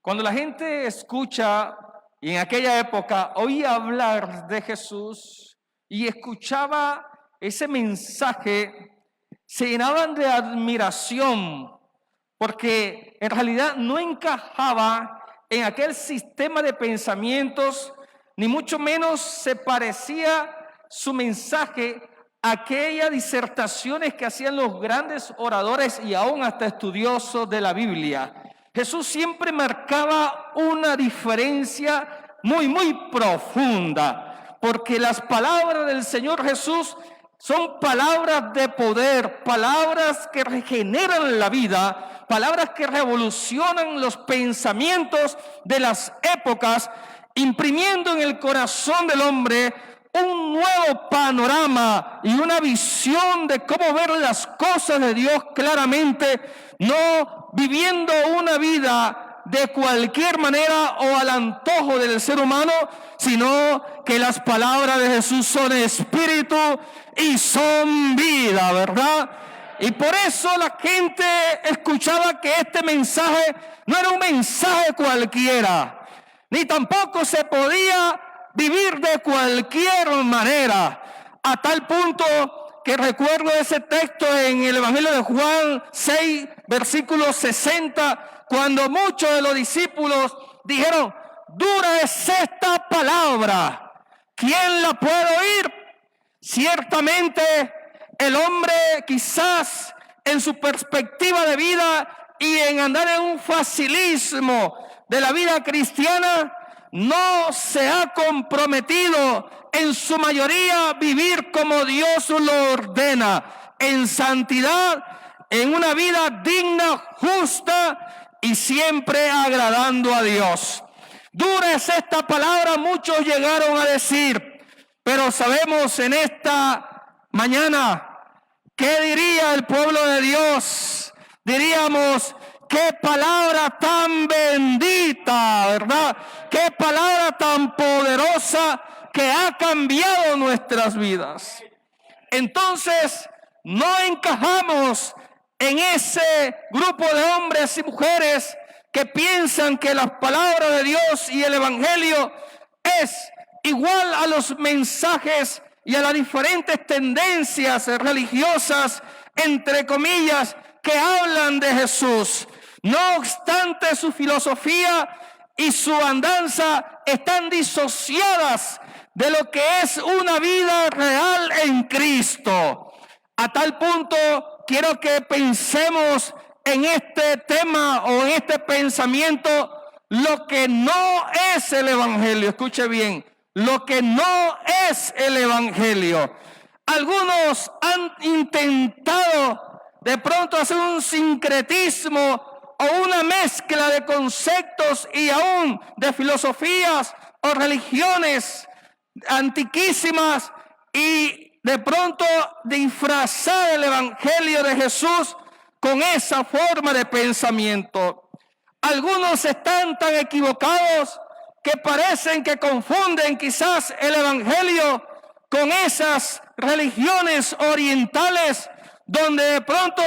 Cuando la gente escucha, y en aquella época oía hablar de Jesús y escuchaba ese mensaje, se llenaban de admiración, porque en realidad no encajaba en aquel sistema de pensamientos, ni mucho menos se parecía su mensaje a aquellas disertaciones que hacían los grandes oradores y aún hasta estudiosos de la Biblia. Jesús siempre marcaba una diferencia muy profunda, porque las palabras del Señor Jesús son palabras de poder, palabras que regeneran la vida, palabras que revolucionan los pensamientos de las épocas, imprimiendo en el corazón del hombre un nuevo panorama y una visión de cómo ver las cosas de Dios claramente, no viviendo una vida de cualquier manera o al antojo del ser humano, sino que las palabras de Jesús son espíritu y son vida, ¿verdad? Y por eso la gente escuchaba que este mensaje no era un mensaje cualquiera, ni tampoco se podía vivir de cualquier manera, a tal punto que recuerdo ese texto en el Evangelio de Juan 6, versículo 60, cuando muchos de los discípulos dijeron: dura es esta palabra, ¿quién la puede oír? Ciertamente el hombre, quizás en su perspectiva de vida y en andar en un facilismo de la vida cristiana, no se ha comprometido en su mayoría vivir como Dios lo ordena, en santidad, en una vida digna, justa y siempre agradando a Dios. Dura es esta palabra, muchos llegaron a decir, pero sabemos en esta mañana, ¿qué diría el pueblo de Dios? Diríamos: qué palabra tan bendita, ¿verdad? Qué palabra tan poderosa que ha cambiado nuestras vidas. Entonces, no encajamos en ese grupo de hombres y mujeres que piensan que las palabras de Dios y el Evangelio es igual a los mensajes y a las diferentes tendencias religiosas, entre comillas, que hablan de Jesús. No obstante, su filosofía y su andanza están disociadas de lo que es una vida real en Cristo. A tal punto, quiero que pensemos en este tema o en este pensamiento, lo que no es el Evangelio. Escuche bien, lo que no es el Evangelio. Algunos han intentado de pronto hacer un sincretismo o una mezcla de conceptos y aún de filosofías o religiones antiquísimas y de pronto disfrazar el Evangelio de Jesús con esa forma de pensamiento. Algunos están tan equivocados que parecen que confunden quizás el Evangelio con esas religiones orientales donde de pronto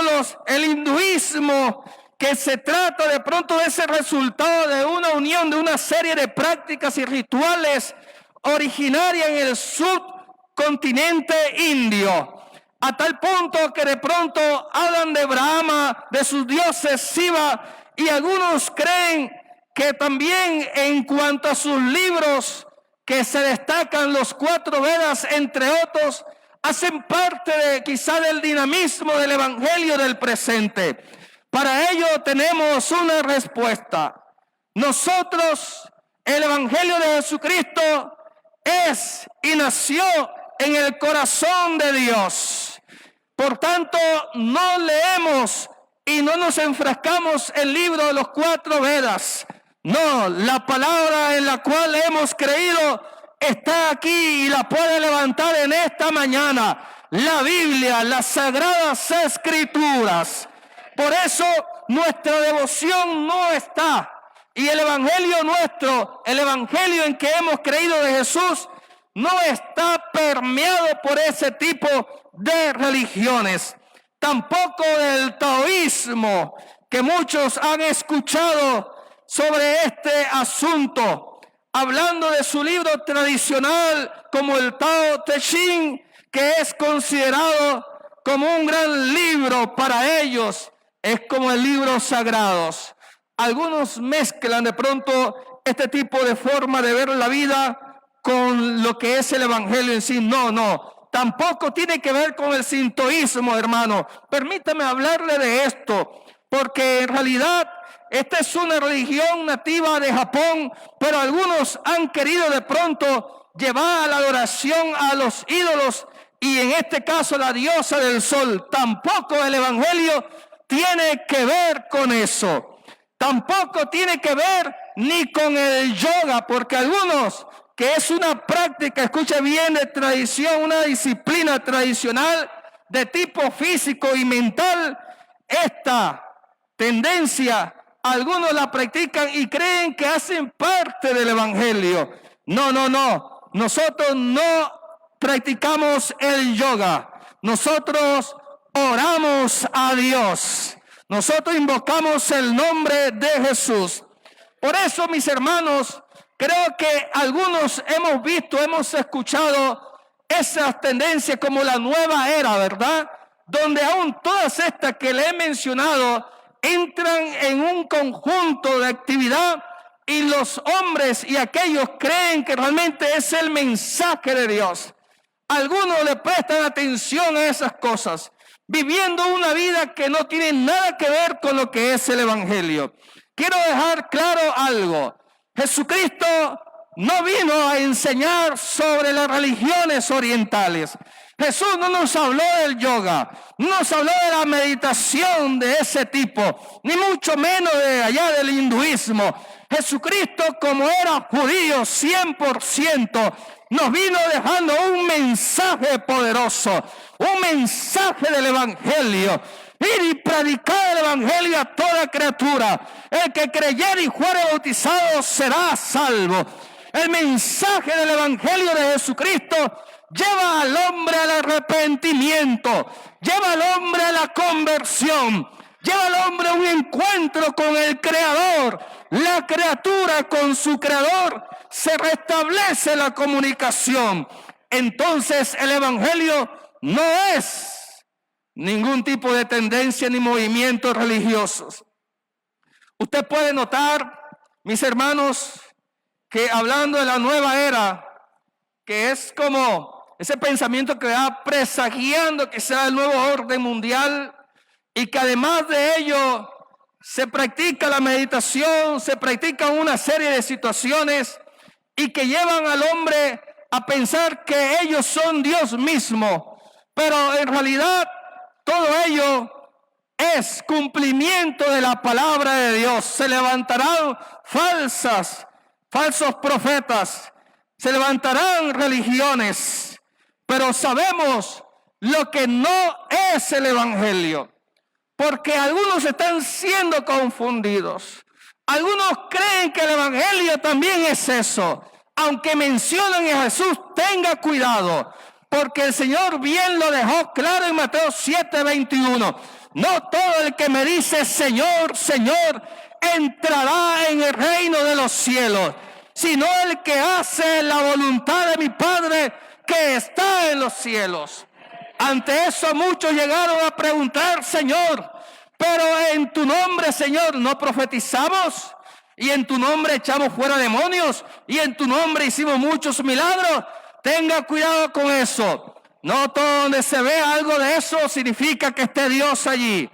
el hinduismo, que se trata de pronto de ese resultado de una unión de una serie de prácticas y rituales originarias en el subcontinente indio, a tal punto que de pronto hablan de Brahma, de sus dioses Shiva, y algunos creen que también en cuanto a sus libros, que se destacan los 4 Vedas, entre otros, hacen parte de quizá del dinamismo del Evangelio del presente. Para ello tenemos una respuesta. Nosotros, el Evangelio de Jesucristo es y nació en el corazón de Dios. Por tanto, no leemos y no nos enfrascamos en el libro de los 4 Vedas. No, la palabra en la cual hemos creído está aquí y la puede levantar en esta mañana. La Biblia, las Sagradas Escrituras. Por eso nuestra devoción no está. Y el Evangelio nuestro, el Evangelio en que hemos creído de Jesús, no está permeado por ese tipo de religiones. Tampoco del taoísmo, que muchos han escuchado sobre este asunto, hablando de su libro tradicional como el Tao Te Ching, que es considerado como un gran libro para ellos, es como el libro sagrado. Algunos mezclan de pronto este tipo de forma de ver la vida con lo que es el evangelio en sí. No, tampoco tiene que ver con el sintoísmo, hermano. Permítame hablarle de esto, porque en realidad esta es una religión nativa de Japón, pero algunos han querido de pronto llevar la adoración a los ídolos, y en este caso la diosa del sol. Tampoco el evangelio tiene que ver con eso. Tampoco tiene que ver ni con el yoga, porque algunos, que es una práctica, escuche bien, de tradición, una disciplina tradicional de tipo físico y mental, esta tendencia, algunos la practican y creen que hacen parte del evangelio. No. Nosotros no practicamos el yoga. Nosotros oramos a Dios. Nosotros invocamos el nombre de Jesús. Por eso, mis hermanos, creo que algunos hemos visto, hemos escuchado esas tendencias como la nueva era, ¿verdad? Donde aún todas estas que le he mencionado entran en un conjunto de actividad, y los hombres y aquellos creen que realmente es el mensaje de Dios. Algunos le prestan atención a esas cosas, viviendo una vida que no tiene nada que ver con lo que es el evangelio. Quiero dejar claro algo. Jesucristo no vino a enseñar sobre las religiones orientales. Jesús no nos habló del yoga, no nos habló de la meditación de ese tipo, ni mucho menos de allá del hinduismo. Jesucristo, como era judío 100%, nos vino dejando un mensaje poderoso, un mensaje del evangelio. Ir y predicar el evangelio a toda criatura. El que creyere y fuere bautizado será salvo. El mensaje del evangelio de Jesucristo lleva al hombre al arrepentimiento, lleva al hombre a la conversión, lleva al hombre a un encuentro con el Creador. La criatura con su Creador, se restablece la comunicación. Entonces el evangelio no es ningún tipo de tendencia ni movimientos religiosos. Usted puede notar, mis hermanos, que hablando de la nueva era, que es como ese pensamiento que va presagiando que sea el nuevo orden mundial, y que además de ello se practica la meditación, se practican una serie de situaciones y que llevan al hombre a pensar que ellos son Dios mismo, pero en realidad todo ello es cumplimiento de la palabra de Dios. Se levantarán falsos profetas, se levantarán religiones, pero sabemos lo que no es el evangelio, porque algunos están siendo confundidos. Algunos creen que el evangelio también es eso. Aunque mencionan a Jesús, tenga cuidado, porque el Señor bien lo dejó claro en Mateo 7:21. No todo el que me dice Señor, Señor, entrará en el reino de los cielos, sino el que hace la voluntad de mi Padre que está en los cielos. Ante eso muchos llegaron a preguntar: Señor, pero en tu nombre, Señor, ¿no profetizamos? Y en tu nombre echamos fuera demonios, y en tu nombre hicimos muchos milagros. Tenga cuidado con eso. No todo donde se ve algo de eso significa que esté Dios allí.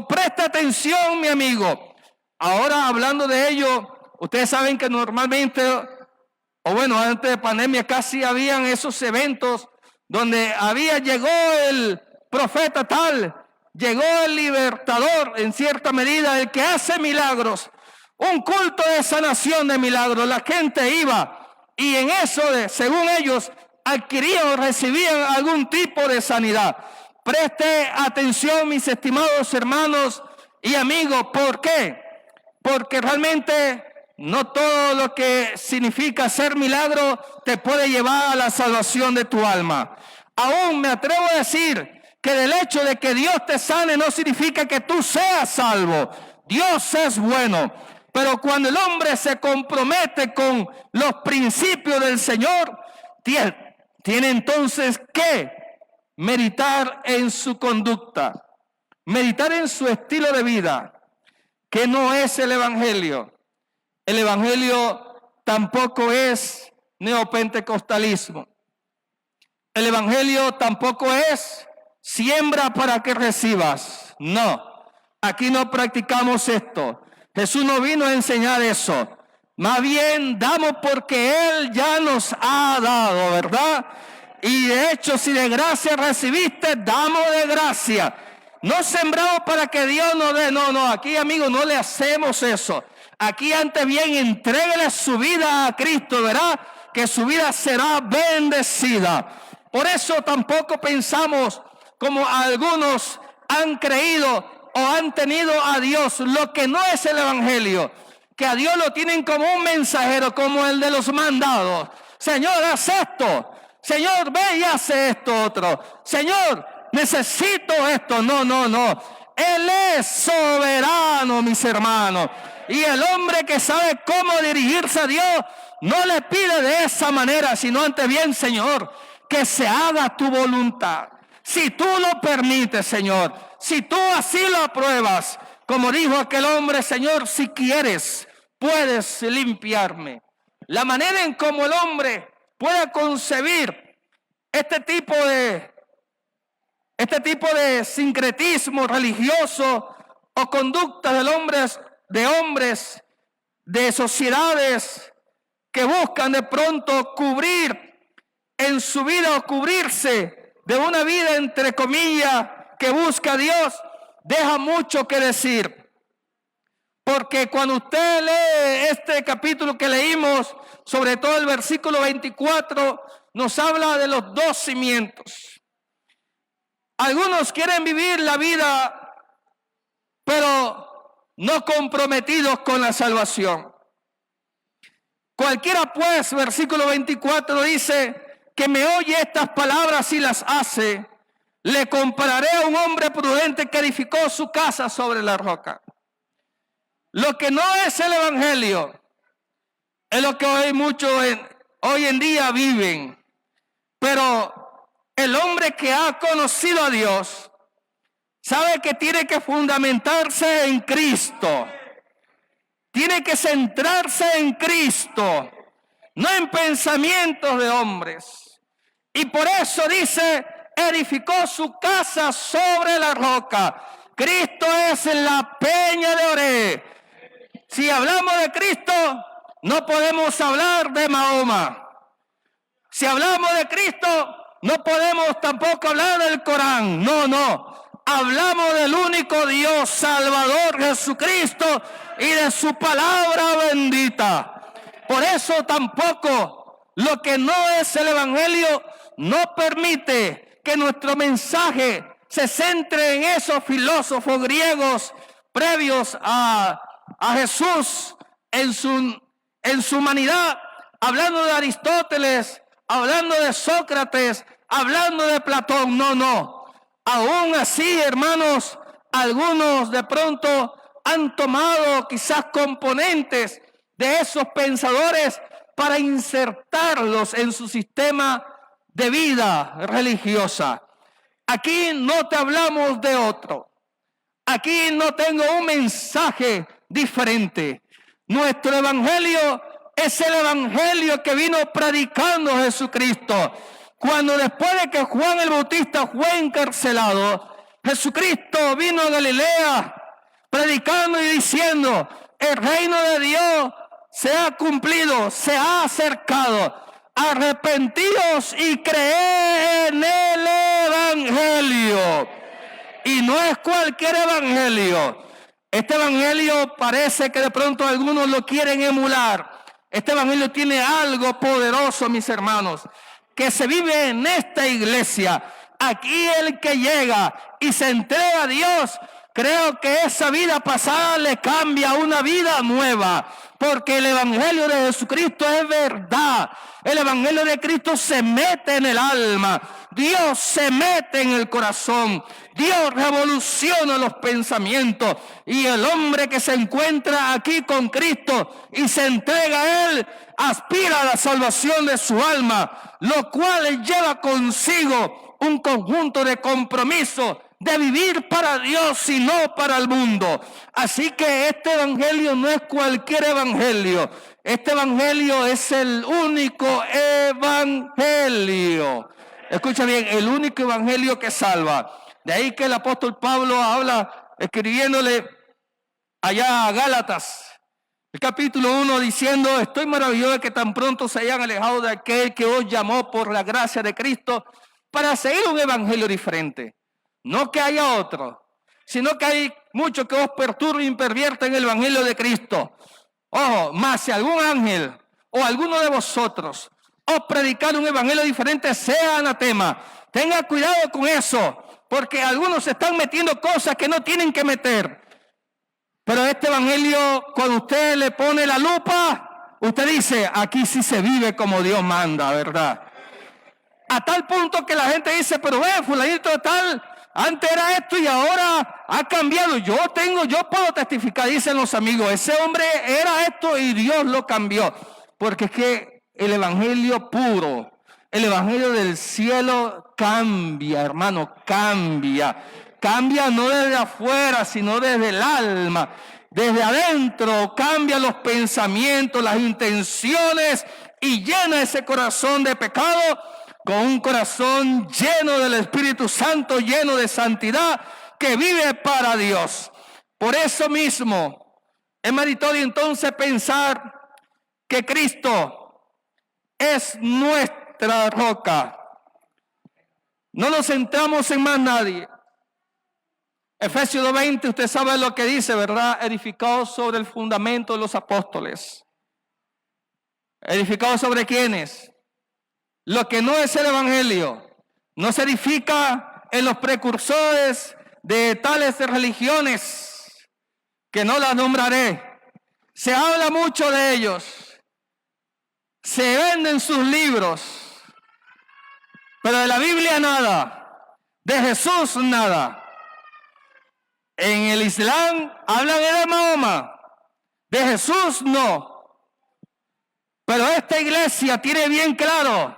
Preste atención, mi amigo. Ahora, hablando de ello, ustedes saben que normalmente, antes de pandemia, casi habían esos eventos donde llegó el profeta tal, llegó el libertador, en cierta medida, el que hace milagros, un culto de sanación de milagros. La gente iba y en eso, según ellos, adquirían o recibían algún tipo de sanidad. Preste atención, mis estimados hermanos y amigos. ¿Por qué? Porque realmente no todo lo que significa hacer milagro te puede llevar a la salvación de tu alma. Aún me atrevo a decir que del hecho de que Dios te sane no significa que tú seas salvo. Dios es bueno. Pero cuando el hombre se compromete con los principios del Señor, tiene entonces que meditar en su conducta, meditar en su estilo de vida, que no es el Evangelio. El Evangelio tampoco es neopentecostalismo. El Evangelio tampoco es siembra para que recibas. No, aquí no practicamos esto. Jesús no vino a enseñar eso. Más bien damos porque Él ya nos ha dado, ¿verdad? Y de hecho, si de gracia recibiste, damos de gracia. No sembramos para que Dios nos dé. No, aquí, amigos, no le hacemos eso. Aquí antes bien, entréguele su vida a Cristo, ¿verdad? Que su vida será bendecida. Por eso tampoco pensamos como algunos han creído o han tenido a Dios, lo que no es el Evangelio, que a Dios lo tienen como un mensajero, como el de los mandados. Señor, haz esto. Señor, ve y hace esto otro. Señor, necesito esto. No. Él es soberano, mis hermanos. Y el hombre que sabe cómo dirigirse a Dios, no le pide de esa manera, sino ante bien, Señor, que se haga tu voluntad. Si tú lo permites, Señor, si tú así lo apruebas, como dijo aquel hombre, Señor, si quieres, puedes limpiarme. La manera en cómo el hombre puede concebir este tipo de sincretismo religioso o conducta de hombres, de sociedades que buscan de pronto cubrir en su vida o cubrirse de una vida entre comillas que busca a Dios, deja mucho que decir. Porque cuando usted lee este capítulo que leímos, sobre todo el versículo 24, nos habla de los dos cimientos. Algunos quieren vivir la vida, pero no comprometidos con la salvación. Cualquiera pues, versículo 24 dice, que me oye estas palabras y las hace, le compararé a un hombre prudente que edificó su casa sobre la roca. Lo que no es el Evangelio es lo que hoy en día viven. Pero el hombre que ha conocido a Dios sabe que tiene que fundamentarse en Cristo. Tiene que centrarse en Cristo, no en pensamientos de hombres. Y por eso dice, edificó su casa sobre la roca. Cristo es la peña de Oreb. Si hablamos de Cristo, no podemos hablar de Mahoma. Si hablamos de Cristo, no podemos tampoco hablar del Corán. No. Hablamos del único Dios, Salvador Jesucristo, y de su palabra bendita. Por eso tampoco lo que no es el Evangelio no permite que nuestro mensaje se centre en esos filósofos griegos previos a Jesús en su humanidad, hablando de Aristóteles, hablando de Sócrates, hablando de Platón. No. Aún así, hermanos, algunos de pronto han tomado quizás componentes de esos pensadores para insertarlos en su sistema de vida religiosa. Aquí no te hablamos de otro. Aquí no tengo un mensaje diferente. Nuestro evangelio es el evangelio que vino predicando Jesucristo. Cuando después de que Juan el Bautista fue encarcelado, Jesucristo vino a Galilea predicando y diciendo, el reino de Dios se ha cumplido, se ha acercado. Arrepentíos y creed en el evangelio. Y no es cualquier evangelio. Este evangelio parece que de pronto algunos lo quieren emular. Este evangelio tiene algo poderoso, mis hermanos, que se vive en esta iglesia. Aquí el que llega y se entrega a Dios, creo que esa vida pasada le cambia una vida nueva, porque el evangelio de Jesucristo es verdad. El evangelio de Cristo se mete en el alma. Dios se mete en el corazón, Dios revoluciona los pensamientos, y el hombre que se encuentra aquí con Cristo y se entrega a Él, aspira a la salvación de su alma, lo cual lleva consigo un conjunto de compromisos de vivir para Dios y no para el mundo. Así que este evangelio no es cualquier evangelio. Este evangelio es el único evangelio. Escucha bien, el único evangelio que salva. De ahí que el apóstol Pablo habla, escribiéndole allá a Gálatas, el capítulo 1, diciendo: estoy maravilloso de que tan pronto se hayan alejado de aquel que os llamó por la gracia de Cristo para seguir un evangelio diferente. No que haya otro, sino que hay muchos que os perturban y pervierten el evangelio de Cristo. Ojo, más si algún ángel o alguno de vosotros os predicar un evangelio diferente, sea anatema. Tenga cuidado con eso, porque algunos se están metiendo cosas que no tienen que meter. Pero este evangelio, cuando usted le pone la lupa, usted dice: aquí sí se vive como Dios manda, ¿verdad? A tal punto que la gente dice: pero ve, fulanito de tal, antes era esto y ahora ha cambiado. Yo puedo testificar, dicen los amigos, ese hombre era esto y Dios lo cambió. Porque es que el evangelio puro, el evangelio del cielo cambia, hermano, cambia. Cambia no desde afuera, sino desde el alma. Desde adentro cambia los pensamientos, las intenciones, y llena ese corazón de pecado con un corazón lleno del Espíritu Santo, lleno de santidad, que vive para Dios. Por eso mismo es meritorio entonces pensar que Cristo es nuestra roca. No nos centramos en más nadie. Efesios 2:20, usted sabe lo que dice, ¿verdad? Edificados sobre el fundamento de los apóstoles. ¿Edificados sobre quiénes? Lo que no es el evangelio no se edifica en los precursores de tales religiones, que no las nombraré. Se habla mucho de ellos, se venden sus libros, pero de la Biblia nada, de Jesús nada. En el Islam hablan de Mahoma, de Jesús no. Pero esta iglesia tiene bien claro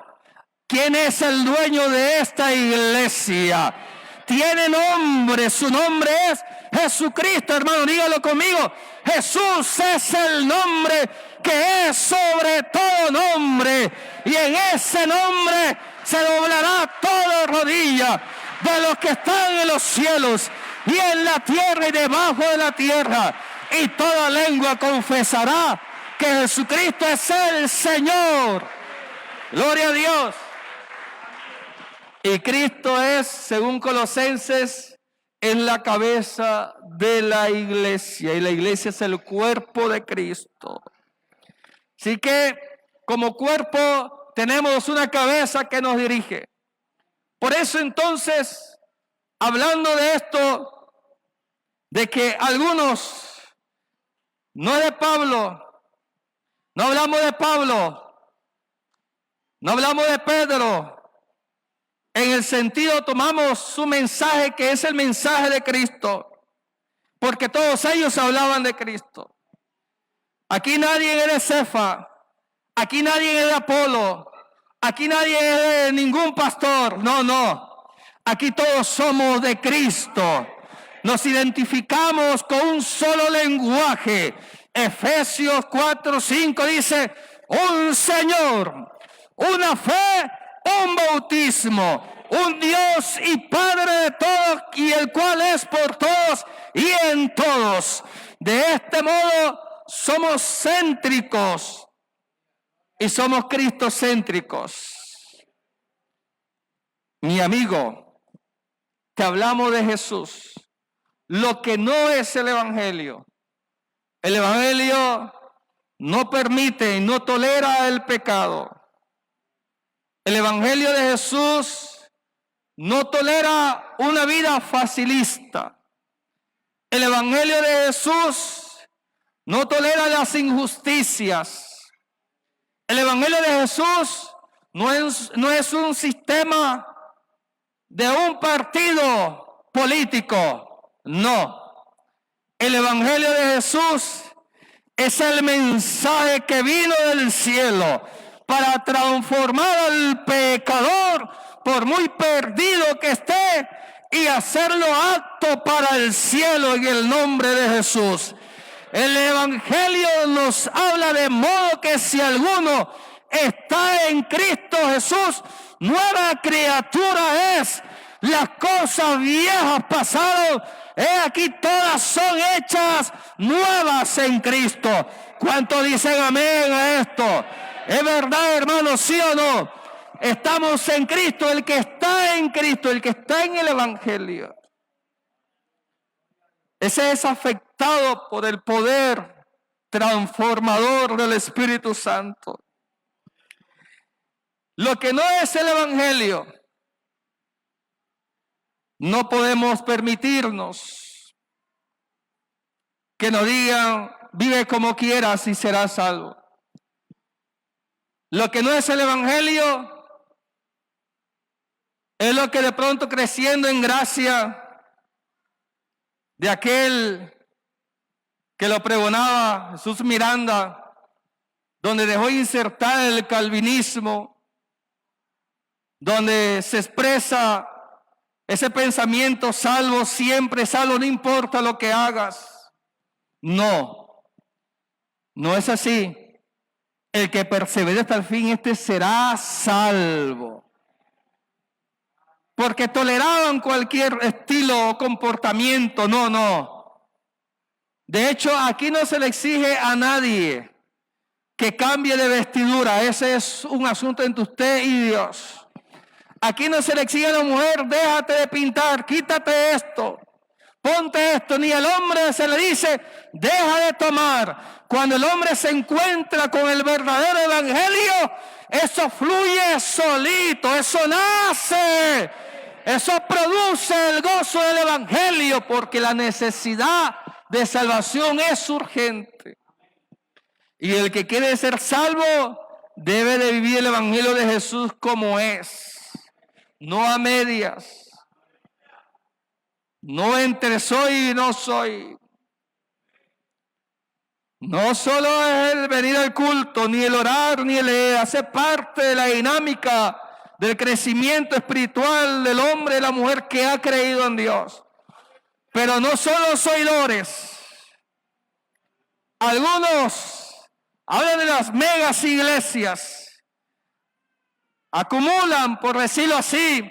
quién es el dueño de esta iglesia. Tiene nombre, su nombre es Jesucristo, hermano, dígalo conmigo. Jesús es el nombre que es sobre todo nombre, y en ese nombre se doblará toda rodilla de los que están en los cielos y en la tierra y debajo de la tierra, y toda lengua confesará que Jesucristo es el Señor. Gloria a Dios. Y Cristo es, según Colosenses, es la cabeza de la iglesia, y la iglesia es el cuerpo de Cristo. Así que como cuerpo tenemos una cabeza que nos dirige. Por eso entonces, hablando de esto, de que algunos, no de Pablo, no hablamos de Pablo, no hablamos de Pedro, en el sentido tomamos su mensaje, que es el mensaje de Cristo, porque todos ellos hablaban de Cristo. Aquí nadie es de Cefa, aquí nadie es de Apolo, aquí nadie es de ningún pastor, no. Aquí todos somos de Cristo. Nos identificamos con un solo lenguaje. Efesios 4:5 dice: un Señor, una fe, un bautismo, un Dios y Padre de todos, y el cual es por todos y en todos. De este modo somos céntricos y somos cristocéntricos. Mi amigo, te hablamos de Jesús. Lo que no es el evangelio no permite y no tolera el pecado. El evangelio de Jesús no tolera una vida facilista. El evangelio de Jesús no tolera las injusticias. El evangelio de Jesús no es un sistema de un partido político. No. El Evangelio de Jesús es el mensaje que vino del cielo para transformar al pecador, por muy perdido que esté, y hacerlo apto para el cielo en el nombre de Jesús. El Evangelio nos habla de modo que si alguno está en Cristo Jesús, nueva criatura es. Las cosas viejas pasaron, aquí todas son hechas nuevas en Cristo. ¿Cuántos dicen amén a esto? ¿Es verdad, hermanos, sí o no? Estamos en Cristo. El que está en Cristo, el que está en el Evangelio, ese es afectado por el poder transformador del Espíritu Santo. Lo que no es el Evangelio, no podemos permitirnos que nos digan, vive como quieras y serás salvo. Lo que no es el Evangelio es lo que de pronto, creciendo en gracia de aquel que lo pregonaba, Jesús Miranda, donde dejó insertar el calvinismo, donde se expresa ese pensamiento: salvo siempre, salvo no importa lo que hagas. No, no es así. El que persevere hasta el fin, este será salvo. Porque toleraban cualquier estilo o comportamiento. No. De hecho, aquí no se le exige a nadie que cambie de vestidura. Ese es un asunto entre usted y Dios. Aquí no se le exige a la mujer, déjate de pintar, quítate esto, ponte esto. Ni al hombre se le dice, deja de tomar. Cuando el hombre se encuentra con el verdadero evangelio, eso fluye solito, eso nace, eso produce el gozo del evangelio, porque la necesidad de salvación es urgente. Y el que quiere ser salvo debe de vivir el evangelio de Jesús como es, no a medias, no entre soy y no soy. No solo es el venir al culto, ni el orar, ni el leer, hace parte de la dinámica del crecimiento espiritual del hombre y la mujer que ha creído en Dios. Pero no solo los oidores. Algunos hablan de las megas iglesias, acumulan, por decirlo así,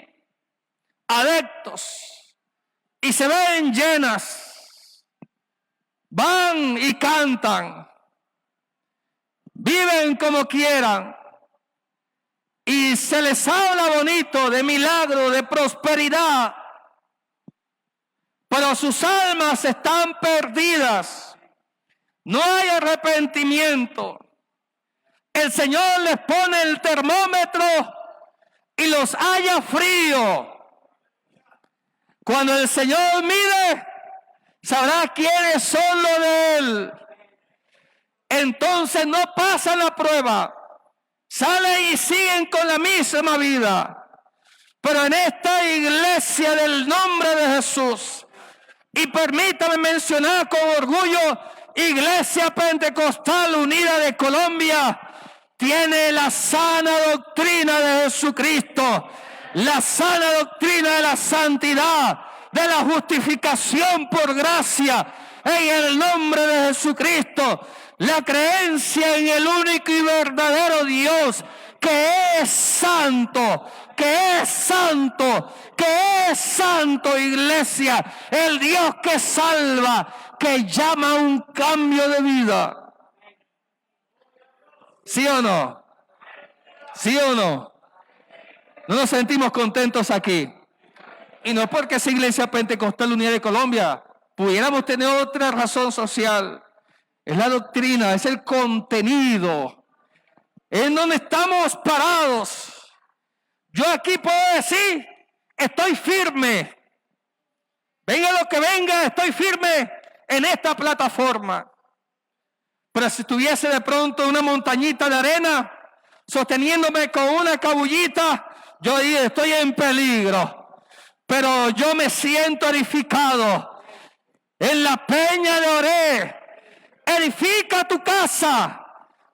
adeptos y se ven llenas. Van y cantan, viven como quieran y se les habla bonito de milagro, de prosperidad, pero sus almas están perdidas. No hay arrepentimiento. El Señor les pone el termómetro y los halla frío. Cuando el Señor mide, sabrá quiénes son los de Él. Entonces no pasan la prueba, salen y siguen con la misma vida. Pero en esta iglesia del nombre de Jesús, y permítame mencionar con orgullo, Iglesia Pentecostal Unida de Colombia, tiene la sana doctrina de Jesucristo, la sana doctrina de la santidad, de la justificación por gracia en el nombre de Jesucristo, la creencia en el único y verdadero Dios que es santo, que es santo, que es santo, iglesia, el Dios que salva, que llama a un cambio de vida. ¿Sí o no? ¿Sí o no? No nos sentimos contentos aquí. Y no porque es Iglesia Pentecostal Unida de Colombia, pudiéramos tener otra razón social. Es la doctrina, es el contenido, en donde estamos parados. Yo aquí puedo decir, estoy firme. Venga lo que venga, estoy firme en esta plataforma. Pero si estuviese de pronto una montañita de arena, sosteniéndome con una cabullita, yo diría, estoy en peligro. pero yo me siento edificado en la peña de Oreb. Edifica tu casa,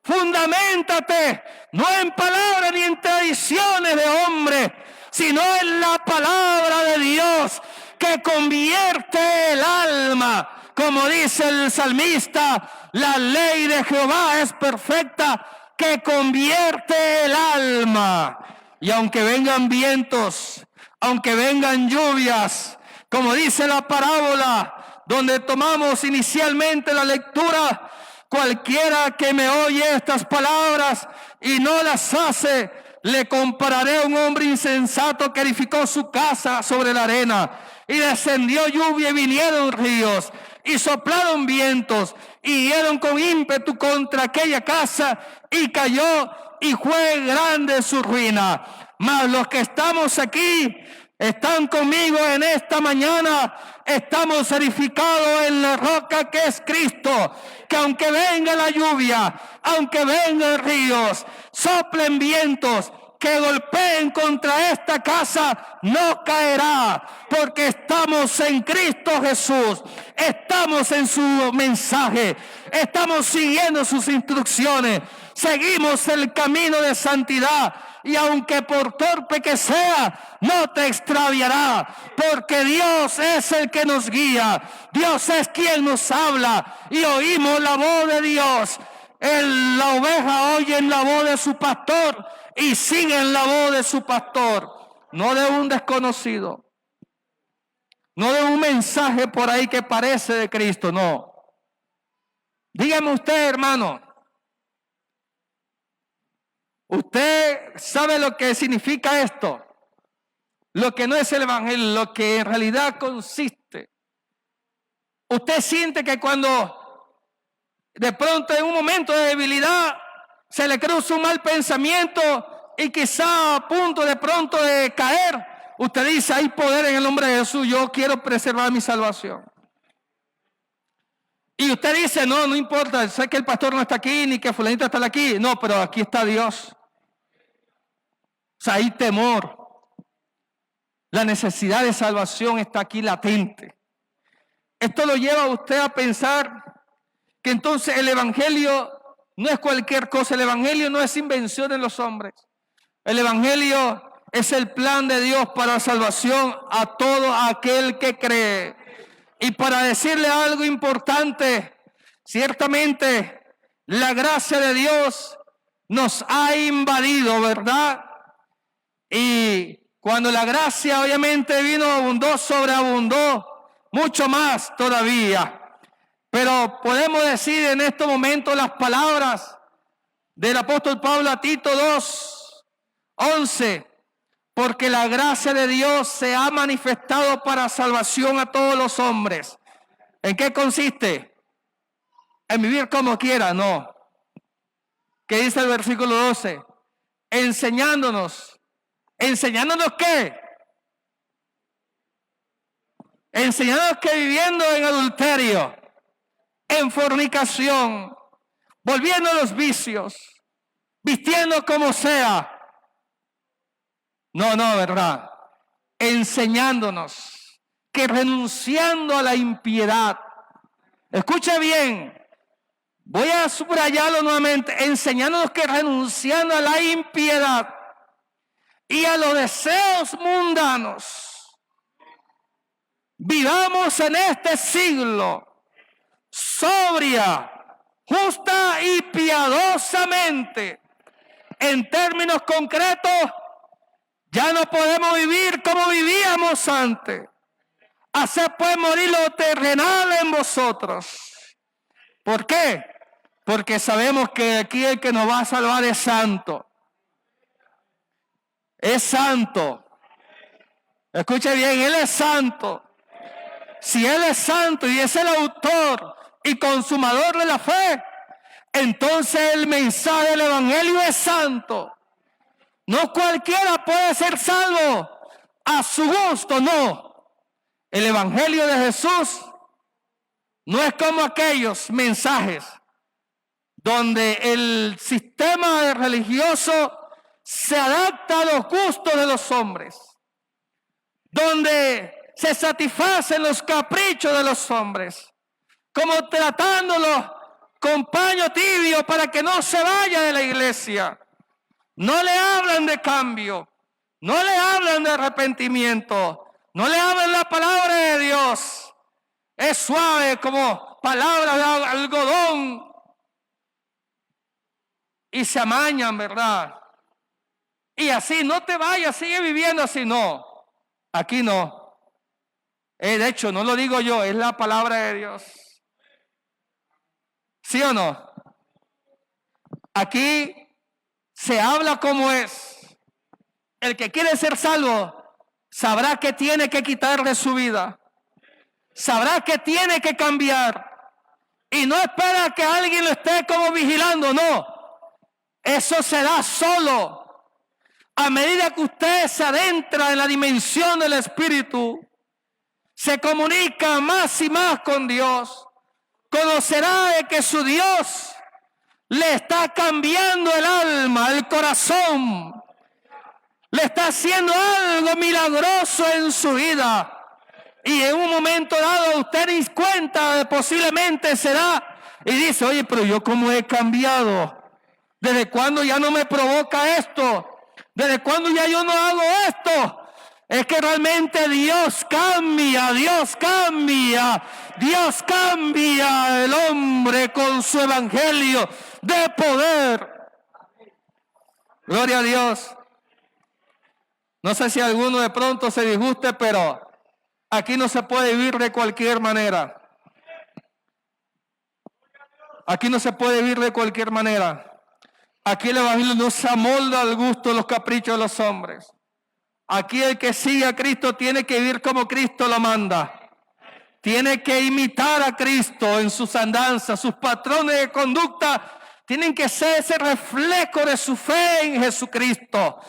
fundamentate, no en palabras ni en tradiciones de hombre, sino en la palabra de Dios que convierte el alma. Como dice el salmista, la ley de Jehová es perfecta, que convierte el alma. Y aunque vengan vientos, aunque vengan lluvias, como dice la parábola donde tomamos inicialmente la lectura, cualquiera que me oye estas palabras y no las hace, le compararé a un hombre insensato que edificó su casa sobre la arena, y descendió lluvia y vinieron ríos y soplaron vientos y dieron con ímpetu contra aquella casa, y cayó, y fue grande su ruina. Mas los que estamos aquí, están conmigo en esta mañana, estamos edificados en la roca que es Cristo, que aunque venga la lluvia, aunque vengan ríos, soplen vientos, que golpeen contra esta casa, no caerá, porque estamos en Cristo Jesús, estamos en su mensaje, estamos siguiendo sus instrucciones, seguimos el camino de santidad, y aunque por torpe que sea, no te extraviará, porque Dios es el que nos guía, Dios es quien nos habla, y oímos la voz de Dios. La oveja oye en la voz de su pastor y sigue en la voz de su pastor, no de un desconocido, no de un mensaje por ahí que parece de Cristo, no. Dígame usted, hermano, usted sabe lo que significa esto, lo que no es el evangelio, lo que en realidad consiste. Usted siente que cuando de pronto en un momento de debilidad se le cruza un mal pensamiento y quizá a punto de pronto de caer, usted dice: hay poder en el nombre de Jesús, yo quiero preservar mi salvación. Y usted dice: no importa, sé que el pastor no está aquí ni que fulanito está aquí, no, pero aquí está Dios. O sea, hay temor. La necesidad de salvación está aquí latente. Esto lo lleva a usted a pensar que entonces el evangelio no es cualquier cosa, el evangelio no es invención de los hombres. El evangelio es el plan de Dios para la salvación a todo aquel que cree. Y para decirle algo importante, ciertamente la gracia de Dios nos ha invadido, ¿verdad? Y cuando la gracia obviamente vino, abundó, sobreabundó, mucho más todavía. Pero podemos decir en este momento las palabras del apóstol Pablo a Tito 2:11, porque la gracia de Dios se ha manifestado para salvación a todos los hombres. ¿En qué consiste? ¿En vivir como quiera? No. ¿Qué dice el versículo 12? Enseñándonos. ¿Enseñándonos qué? Enseñándonos que viviendo en adulterio, en fornicación, volviendo a los vicios, vistiendo como sea. No, ¿verdad? Enseñándonos que renunciando a la impiedad, escuche bien, voy a subrayarlo nuevamente, enseñándonos que renunciando a la impiedad y a los deseos mundanos, vivamos en este siglo sobria, justa y piadosamente. En términos concretos, ya no podemos vivir como vivíamos antes. Hacer pues morir lo terrenal en vosotros. ¿Por qué? Porque sabemos que aquí el que nos va a salvar es santo. Es santo. Escuche bien, Él es santo. Si Él es santo y es el autor y consumador de la fe, entonces el mensaje del evangelio es santo. No cualquiera puede ser salvo a su gusto, no. El evangelio de Jesús no es como aquellos mensajes donde el sistema religioso se adapta a los gustos de los hombres, donde se satisfacen los caprichos de los hombres, como tratándolos con paño tibio para que no se vaya de la iglesia. No le hablan de cambio, no le hablan de arrepentimiento, no le hablan la palabra de Dios. Es suave como palabra de algodón y se amañan, ¿verdad? Y así, no te vayas, sigue viviendo así. No, aquí no. De hecho, no lo digo yo, es la palabra de Dios. ¿Sí o no? Aquí se habla como es. El que quiere ser salvo sabrá que tiene que quitar de su vida. Sabrá que tiene que cambiar. Y no espera que alguien lo esté como vigilando, no. Eso se da solo. A medida que usted se adentra en la dimensión del Espíritu, se comunica más y más con Dios, conocerá de que su Dios le está cambiando el alma, el corazón, le está haciendo algo milagroso en su vida. Y en un momento dado usted ni cuenta de posiblemente se da y dice, oye, pero yo cómo he cambiado. ¿Desde cuándo ya no me provoca esto? ¿Desde cuándo ya yo no hago esto? Es que realmente Dios cambia, Dios cambia, Dios cambia el hombre con su evangelio de poder. Gloria a Dios. No sé si alguno de pronto se disguste, pero aquí no se puede vivir de cualquier manera. Aquí no se puede vivir de cualquier manera. Aquí el evangelio no se amolda al gusto de los caprichos de los hombres. Aquí el que sigue a Cristo tiene que vivir como Cristo lo manda. Tiene que imitar a Cristo en sus andanzas, sus patrones de conducta tienen que ser ese reflejo de su fe en Jesucristo.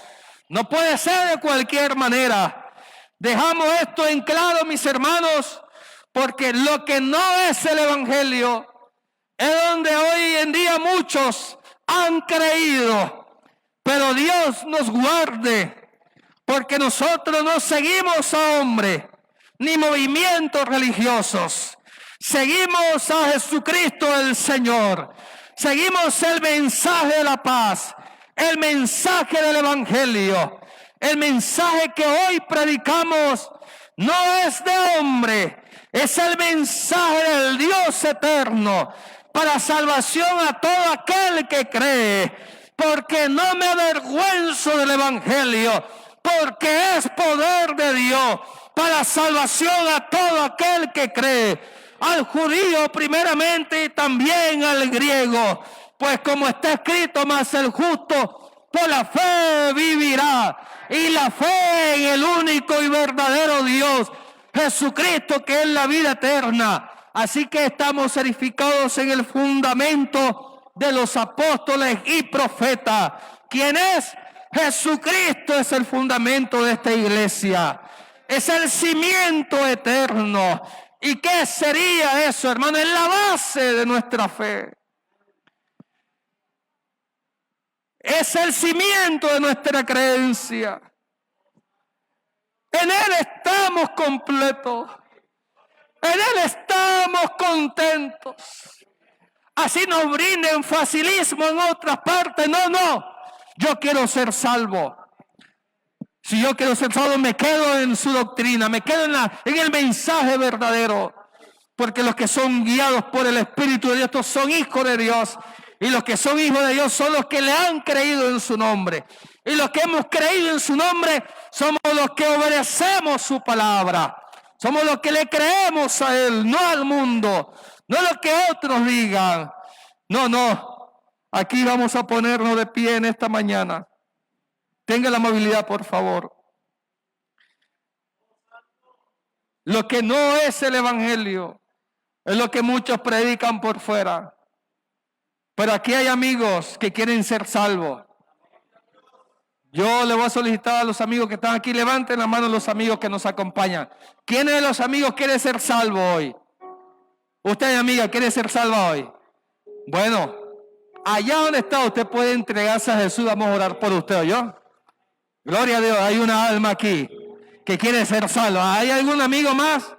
No puede ser de cualquier manera. Dejamos esto en claro, mis hermanos, porque lo que no es el evangelio es donde hoy en día muchos han creído. Pero Dios nos guarde, porque nosotros no seguimos a hombres ni movimientos religiosos. Seguimos a Jesucristo el Señor. Seguimos el mensaje de la paz, el mensaje del evangelio. El mensaje que hoy predicamos no es de hombre, es el mensaje del Dios eterno para salvación a todo aquel que cree, porque no me avergüenzo del evangelio, porque es poder de Dios para salvación a todo aquel que cree, al judío primeramente y también al griego, pues como está escrito, más el justo por la fe vivirá, y la fe en el único y verdadero Dios, Jesucristo, que es la vida eterna. Así que estamos edificados en el fundamento de los apóstoles y profetas. ¿Quién es? Jesucristo es el fundamento de esta iglesia. Es el cimiento eterno. ¿Y qué sería eso, hermano? Es la base de nuestra fe. Es el cimiento de nuestra creencia. En Él estamos completos. En Él estamos contentos. Así nos brinden facilismo en otras partes. No. Yo quiero ser salvo. Si yo quiero ser salvo, me quedo en su doctrina, me quedo en el mensaje verdadero. Porque los que son guiados por el Espíritu de Dios, estos son hijos de Dios. Y los que son hijos de Dios son los que le han creído en su nombre. Y los que hemos creído en su nombre somos los que obedecemos su palabra. Somos los que le creemos a Él, no al mundo, no lo que otros digan. No. Aquí vamos a ponernos de pie en esta mañana. Tenga la amabilidad, por favor. Lo que no es el evangelio es lo que muchos predican por fuera. Pero aquí hay amigos que quieren ser salvos. Yo le voy a solicitar a los amigos que están aquí, levanten la mano los amigos que nos acompañan. ¿Quién de los amigos quiere ser salvo hoy? Usted, amiga, quiere ser salva hoy. Bueno, allá donde está usted puede entregarse a Jesús. Vamos a orar por usted, ¿oyó? Gloria a Dios, hay una alma aquí. que quiere ser salvo. ¿Hay algún amigo más?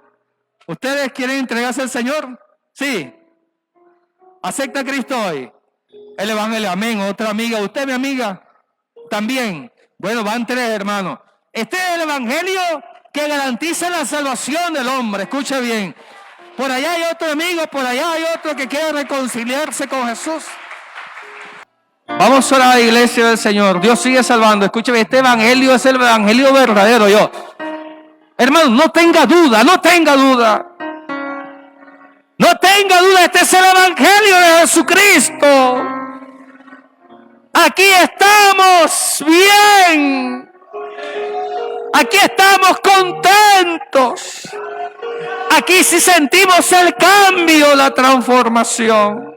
¿Ustedes quieren entregarse al Señor? Sí. ¿Acepta a Cristo hoy? El Evangelio, amén. Otra amiga, ¿usted mi amiga? También. Bueno, van 3 hermanos. Este es el Evangelio que garantiza la salvación del hombre. Escuche bien. Por allá hay otro amigo, por allá hay otro que quiere reconciliarse con Jesús. Vamos a orar a la iglesia del Señor. Dios sigue salvando. Escúcheme, este evangelio es el evangelio verdadero. Hermano, no tenga duda, no tenga duda. No tenga duda, este es el evangelio de Jesucristo. Aquí estamos bien. Aquí estamos contentos. Aquí sí sentimos el cambio, la transformación.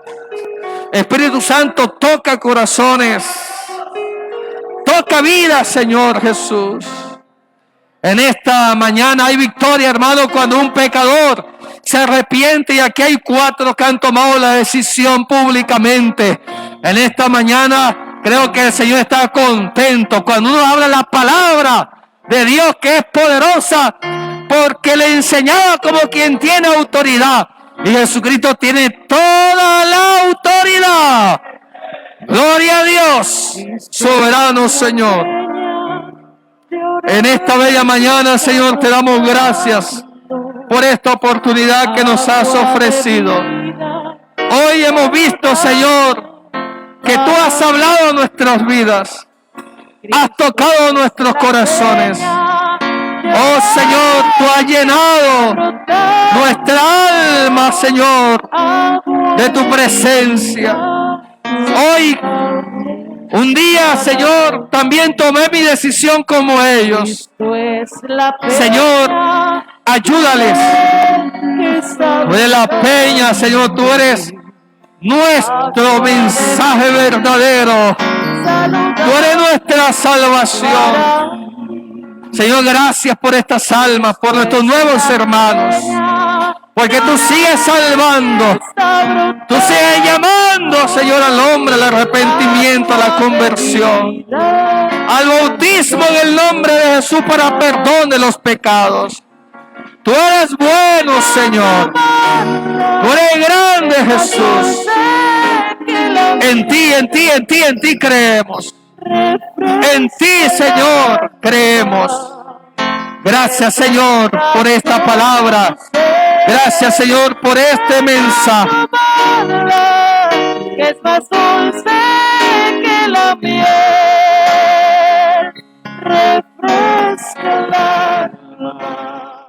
Espíritu Santo, toca corazones. Toca vidas, Señor Jesús. En esta mañana hay victoria, hermano, cuando un pecador se arrepiente, y aquí hay 4 que han tomado la decisión públicamente. En esta mañana creo que el Señor está contento cuando uno habla la palabra de Dios, que es poderosa, porque le enseñaba como quien tiene autoridad. Y Jesucristo tiene toda la autoridad. Gloria a Dios, soberano Señor. En esta bella mañana, Señor, te damos gracias por esta oportunidad que nos has ofrecido. Hoy hemos visto, Señor, que tú has hablado a nuestras vidas. Has tocado nuestros corazones. Oh Señor, tú has llenado nuestra alma, Señor, de tu presencia. Hoy, un día, Señor, también tomé mi decisión como ellos. Señor, ayúdales. De la Peña, Señor, tú eres nuestro mensaje verdadero. Tú eres nuestra salvación. Señor, gracias por estas almas, por nuestros nuevos hermanos, porque tú sigues salvando, tú sigues llamando, Señor, al hombre al arrepentimiento, a la conversión, al bautismo en el nombre de Jesús para perdón de los pecados. Tú eres bueno, Señor. Tú eres grande, Jesús. En ti creemos. En ti, Señor, creemos. Gracias, Señor, por esta palabra. Gracias, Señor, por este mensaje. Que es más dulce que la miel, refresca el alma.